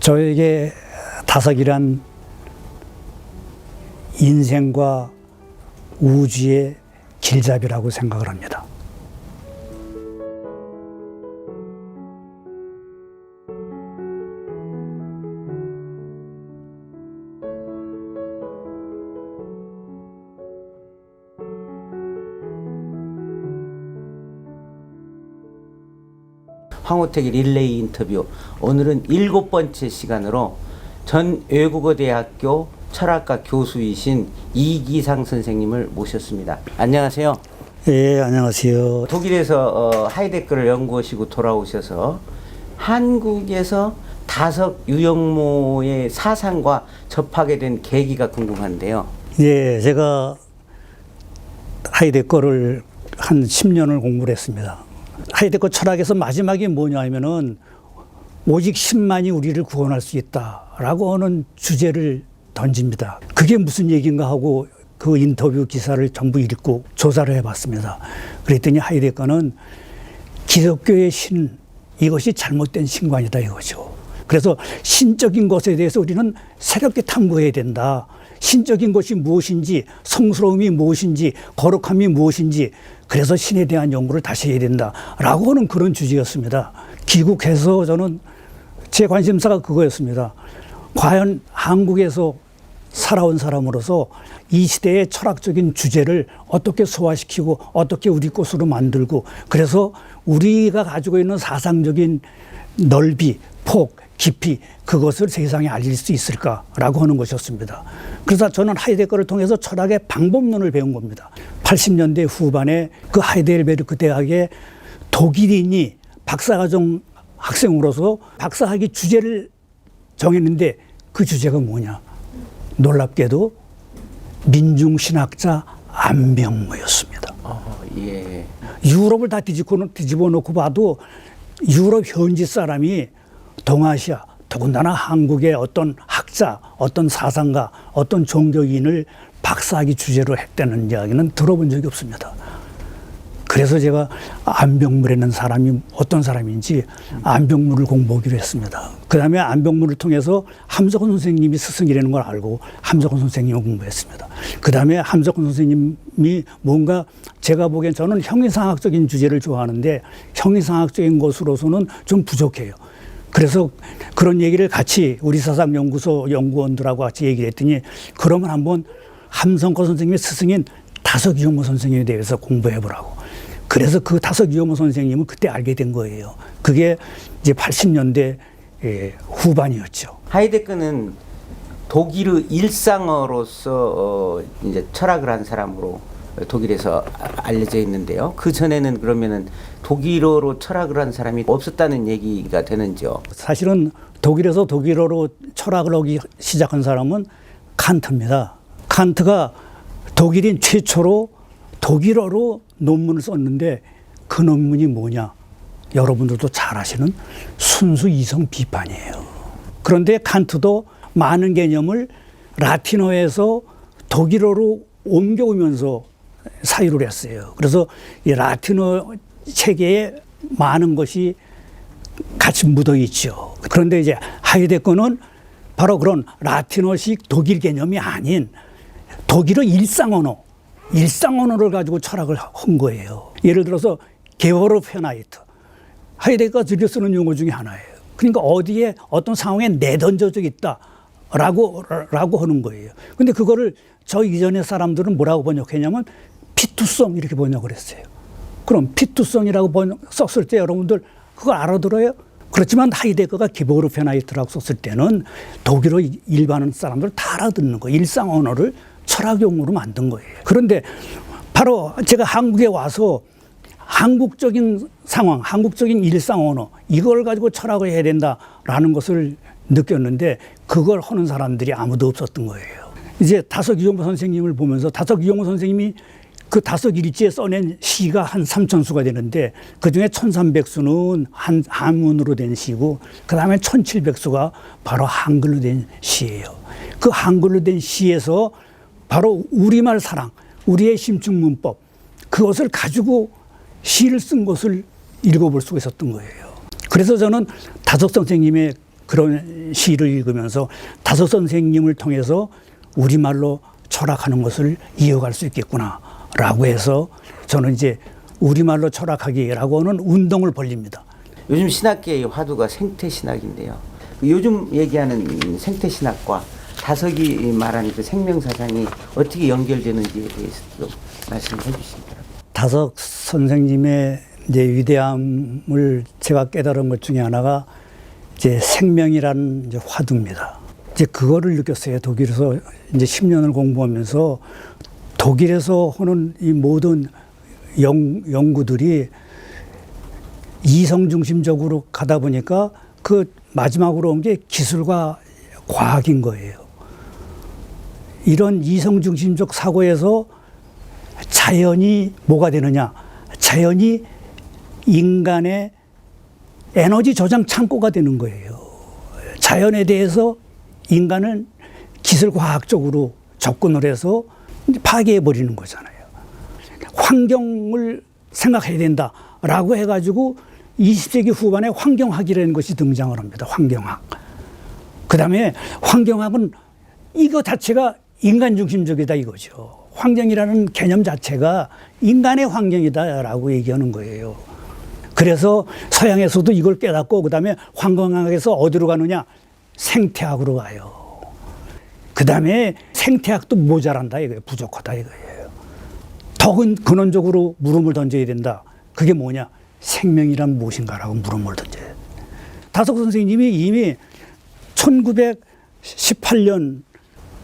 저에게 다섯이란 인생과 우주의 길잡이라고 생각을 합니다. 황호택의 릴레이 인터뷰, 오늘은 7번째 시간으로 전 외국어대학교 철학과 교수이신 이기상 선생님을 모셨습니다. 안녕하세요. 예, 안녕하세요. 독일에서 하이데거를 연구하시고 돌아오셔서 한국에서 다섯 유영모의 사상과 접하게 된 계기가 궁금한데요. 예, 제가 하이데거를 한 10년을 공부를 했습니다. 하이데거 철학에서 마지막이 뭐냐 하면은 오직 신만이 우리를 구원할 수 있다라고 하는 주제를 던집니다. 그게 무슨 얘기인가 하고 그 인터뷰 기사를 전부 읽고 조사를 해봤습니다. 그랬더니 하이데거는 기독교의 신, 이것이 잘못된 신관이다 이거죠. 그래서 신적인 것에 대해서 우리는 새롭게 탐구해야 된다. 신적인 것이 무엇인지, 성스러움이 무엇인지, 거룩함이 무엇인지, 그래서 신에 대한 연구를 다시 해야 된다라고 하는 그런 주제였습니다. 귀국해서 저는 제 관심사가 그거였습니다. 과연 한국에서 살아온 사람으로서 이 시대의 철학적인 주제를 어떻게 소화시키고 어떻게 우리 것으로 만들고, 그래서 우리가 가지고 있는 사상적인 넓이, 폭, 깊이, 그것을 세상에 알릴 수 있을까라고 하는 것이었습니다. 그래서 저는 하이데거를 통해서 철학의 방법론을 배운 겁니다. 80년대 후반에 그 하이델베르크 대학의 독일인이 박사과정 학생으로서 박사학위 주제를 정했는데 그 주제가 뭐냐? 놀랍게도 민중신학자 안병무였습니다. 예. 유럽을 다 뒤집어 놓고 봐도 유럽 현지 사람이 동아시아, 더군다나 한국의 어떤 학자, 어떤 사상가, 어떤 종교인을 박사학위 주제로 했다는 이야기는 들어본 적이 없습니다. 그래서 제가 안병무라는 사람이 어떤 사람인지 안병무를 공부하기로 했습니다. 그 다음에 안병무를 통해서 함석헌 선생님이 스승이라는 걸 알고 함석헌 선생님을 공부했습니다. 그 다음에 함석헌 선생님이 뭔가 제가 보기엔 저는 형이상학적인 주제를 좋아하는데 형이상학적인 것으로서는 좀 부족해요. 그래서 그런 얘기를 같이 우리 사상연구소 연구원들하고 같이 얘기를 했더니 그러면 한번 함석헌 선생님의 스승인 다섯 유영모 선생님에 대해서 공부해보라고. 그래서 그 다섯 유영모 선생님은 그때 알게 된 거예요. 그게 이제 80년대 후반이었죠. 하이데거는 독일의 일상어로서 이제 철학을 한 사람으로 독일에서 알려져 있는데요. 그 전에는 그러면은 독일어로 철학을 한 사람이 없었다는 얘기가 되는지요? 사실은 독일에서 독일어로 철학을 하기 시작한 사람은 칸트입니다. 칸트가 독일인 최초로 독일어로 논문을 썼는데 그 논문이 뭐냐? 여러분들도 잘 아시는 순수 이성 비판이에요. 그런데 칸트도 많은 개념을 라틴어에서 독일어로 옮겨오면서 사유를 했어요. 그래서 이 라틴어 체계에 많은 것이 같이 묻어 있죠. 그런데 이제 하이데거는 바로 그런 라틴어식 독일 개념이 아닌 독일어 일상언어를 가지고 철학을 한 거예요. 예를 들어서 게어르페나이트, 하이데거가 즐겨 쓰는 용어 중에 하나예요. 그러니까 어디에 어떤 상황에 내던져져 있다라고 하는 거예요. 근데 그거를 저 이전의 사람들은 뭐라고 번역했냐면 피투성 이렇게 번역을 했어요. 그럼 피투성이라고 썼을 때 여러분들 그걸 알아들어요? 그렇지만 하이데거가 게어르페나이트라고 썼을 때는 독일어 일반 사람들 다 알아듣는 거예요. 일상 언어를 철학용으로 만든 거예요. 그런데 바로 제가 한국에 와서 한국적인 상황, 한국적인 일상 언어 이걸 가지고 철학을 해야 된다라는 것을 느꼈는데 그걸 하는 사람들이 아무도 없었던 거예요. 이제 다섯 유영모 선생님을 보면서 다섯 유영모 선생님이 그 다섯 일지에 써낸 시가 한 3,000수가 되는데 그중에 1,300수는 한문으로 된 시고 그 다음에 1,700수가 바로 한글로 된 시예요. 그 한글로 된 시에서 바로 우리말 사랑, 우리의 심층 문법 그것을 가지고 시를 쓴 것을 읽어볼 수가 있었던 거예요. 그래서 저는 다섯 선생님의 그런 시를 읽으면서 다섯 선생님을 통해서 우리말로 철학하는 것을 이어갈 수 있겠구나라고 해서 저는 이제 우리말로 철학하기라고 하는 운동을 벌립니다. 요즘 신학계의 화두가 생태신학인데요. 요즘 얘기하는 생태신학과 다석이 말하는 그 생명사상이 어떻게 연결되는지에 대해서 좀 말씀해 주시기 바랍니다. 다석 선생님의 이제 위대함을 제가 깨달은 것 중에 하나가 이제 생명이라는 이제 화두입니다. 이제 그거를 느꼈어요. 독일에서 이제 10년을 공부하면서 독일에서 하는 이 모든 연구들이 이성 중심적으로 가다 보니까 그 마지막으로 온 게 기술과 과학인 거예요. 이런 이성 중심적 사고에서 자연이 뭐가 되느냐? 자연이 인간의 에너지 저장 창고가 되는 거예요. 자연에 대해서 인간은 기술과학적으로 접근을 해서 파괴해 버리는 거잖아요. 환경을 생각해야 된다라고 해가지고 20세기 후반에 환경학이라는 것이 등장을 합니다. 환경학. 그 다음에 환경학은 이거 자체가 인간 중심적이다 이거죠. 환경이라는 개념 자체가 인간의 환경이다라고 얘기하는 거예요. 그래서 서양에서도 이걸 깨닫고 그 다음에 환경학에서 어디로 가느냐? 생태학으로 가요. 그 다음에 생태학도 모자란다 이거예요. 부족하다 이거예요. 더 근원적으로 물음을 던져야 된다. 그게 뭐냐? 생명이란 무엇인가라고 물음을 던져야 돼요. 다석 선생님이 이미 1918년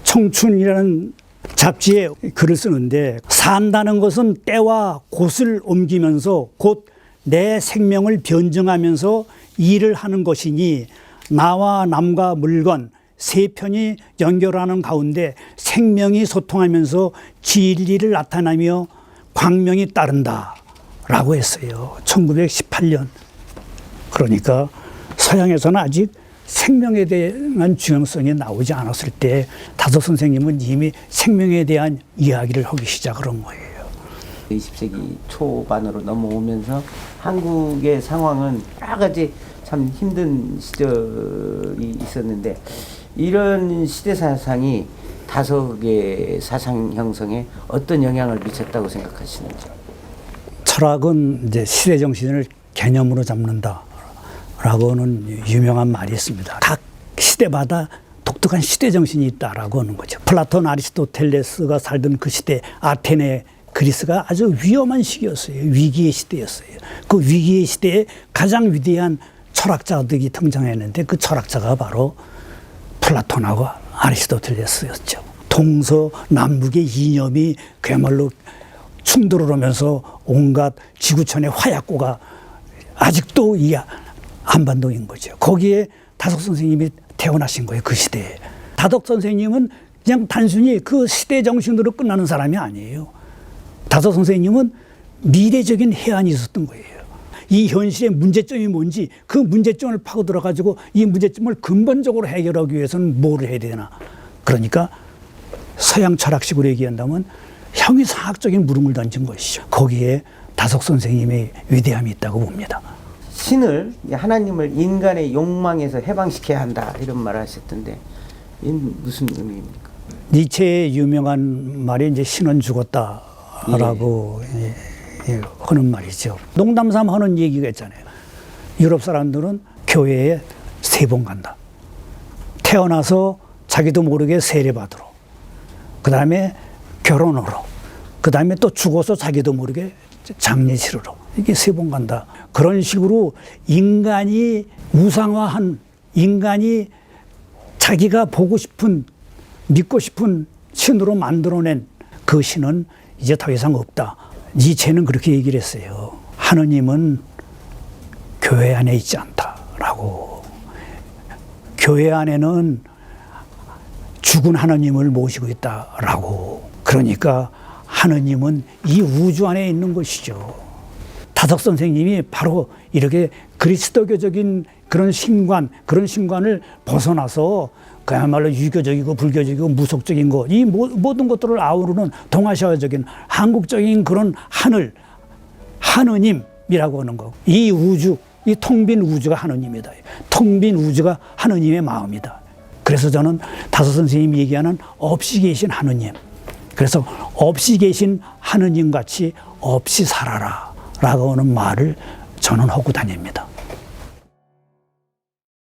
청춘이라는 잡지에 글을 쓰는데 산다는 것은 때와 곳을 옮기면서 곧 내 생명을 변증하면서 일을 하는 것이니 나와 남과 물건 세 편이 연결하는 가운데 생명이 소통하면서 진리를 나타내며 광명이 따른다 라고 했어요. 1918년. 그러니까 서양에서는 아직 생명에 대한 중요성이 나오지 않았을 때 다석 선생님은 이미 생명에 대한 이야기를 하기 시작을 한 거예요. 20세기 초반으로 넘어오면서 한국의 상황은 여러 가지 참 힘든 시절이 있었는데 이런 시대 사상이 다석의 사상 형성에 어떤 영향을 미쳤다고 생각하시는지? 철학은 이제 시대 정신을 개념으로 잡는다라고는 유명한 말이 있습니다. 각 시대마다 독특한 시대 정신이 있다라고 하는 거죠. 플라톤, 아리스토텔레스가 살던 그 시대 아테네, 그리스가 아주 위험한 시기였어요. 위기의 시대였어요. 그 위기의 시대에 가장 위대한 철학자들이 등장했는데 그 철학자가 바로 플라톤하고 아리스토텔레스였죠. 동서남북의 이념이 그야말로 충돌을 하면서 온갖 지구촌의 화약고가 아직도 이 한반도인 거죠. 거기에 다석 선생님이 태어나신 거예요. 그 시대에. 다석 선생님은 그냥 단순히 그 시대 정신으로 끝나는 사람이 아니에요. 다석 선생님은 미래적인 해안이 있었던 거예요. 이 현실의 문제점이 뭔지 그 문제점을 파고들어 가지고 이 문제점을 근본적으로 해결하기 위해서는 뭐를 해야 되나. 그러니까 서양 철학식으로 얘기한다면 형이상학적인 물음을 던진 것이죠. 거기에 다석 선생님의 위대함이 있다고 봅니다. 신을, 하나님을 인간의 욕망에서 해방시켜야 한다 이런 말을 하셨던데 이건 무슨 의미입니까? 니체의 유명한 말이 이제 신은 죽었다라고 하는 말이죠. 농담삼아 하는 얘기가 있잖아요. 유럽 사람들은 교회에 3번 간다. 태어나서 자기도 모르게 세례받으러, 그 다음에 결혼하러, 그 다음에 또 죽어서 자기도 모르게 장례 치르러, 이게 3번 간다. 그런 식으로 인간이 우상화한, 인간이 자기가 보고 싶은, 믿고 싶은 신으로 만들어낸 그 신은 이제 더 이상 없다. 니체는 그렇게 얘기를 했어요. 하느님은 교회 안에 있지 않다라고. 교회 안에는 죽은 하느님을 모시고 있다라고. 그러니까 하느님은 이 우주 안에 있는 것이죠. 다석 선생님이 바로 이렇게 그리스도교적인 그런 신관을 벗어나서 그야말로 유교적이고 불교적이고 무속적인 것, 이 모든 것들을 아우르는 동아시아적인 한국적인 그런 하느님이라고 하는 거. 이 우주, 이 텅 빈 우주가 하느님이다. 텅 빈 우주가 하느님의 마음이다. 그래서 저는 다섯 선생님이 얘기하는 없이 계신 하느님. 그래서 없이 계신 하느님 같이 없이 살아라 라고 하는 말을 저는 하고 다닙니다.